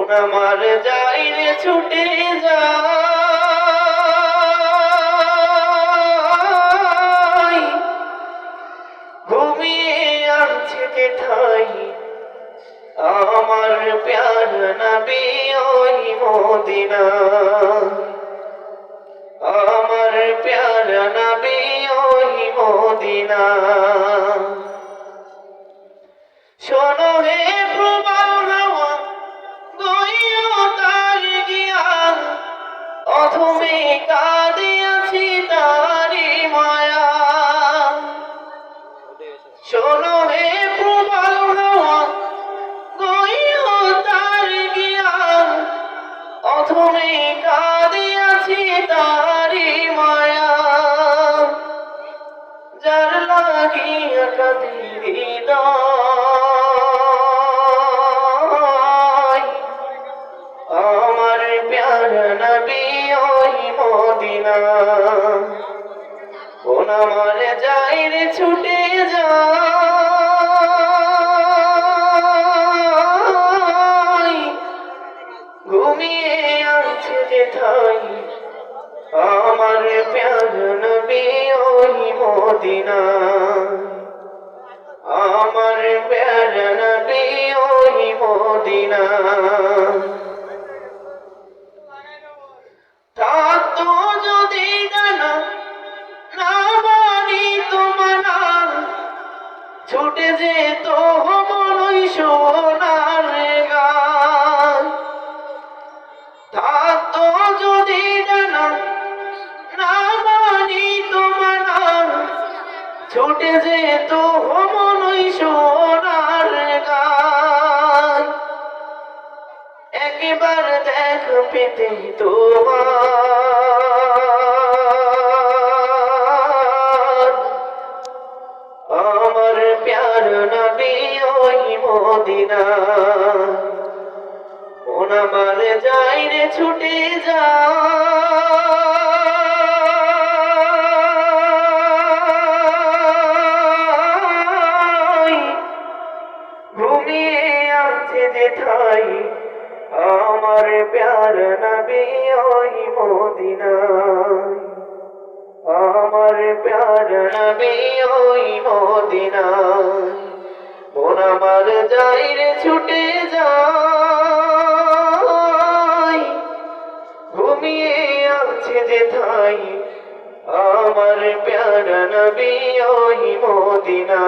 মন আমার যাই রে ছুটে যায়, ঘুমিয়ে আছে যে ঠাই আমার প্যার নবী ওই মদিনা, আমার প্যার নবী ওই মদিনা। শোনো হে প্রবল হাওয়া গইও তার গিয়া, অথমে কাঁদিয়াছি তারি মায়া। শোনো হে প্রবল হাওয়া গইও তার গিয়া, অথমে কাঁদিয়াছি তারি মায়া। যার লাগিয়া কাঁদি হৃদয়, আমার প্যার নবী ওই মদিনা। কোন আমার যাই রে ছুটে যায়, ঘুমিয়ে আছে যে ঠাই আমার প্যার নবী ওই মদিনা, আমার প্যার নবী ওই মদিনা। থাকতো যদি জানা না মানি তোমারা, ছুটে যেত মনই সোনার গান। থাকতো যদি জানা না মানি তোমারা, ছুটে যেত মনই সোনার গান। একবার দেখ পেতে তোমার, আমার প্যার নবী ওই মদিনা। মন আমার যাই রে ছুটে যায়, ঘুমিয়ে আছে যে ঠাই আমার প্যার নবী ওই মদিনা, আমার প্যার নবী ওই মদিনা। মন আমার যাই রে ছুটে যায়, ঘুমিয়ে আছে যে ঠাই আমার প্যার নবী ওই মদিনা।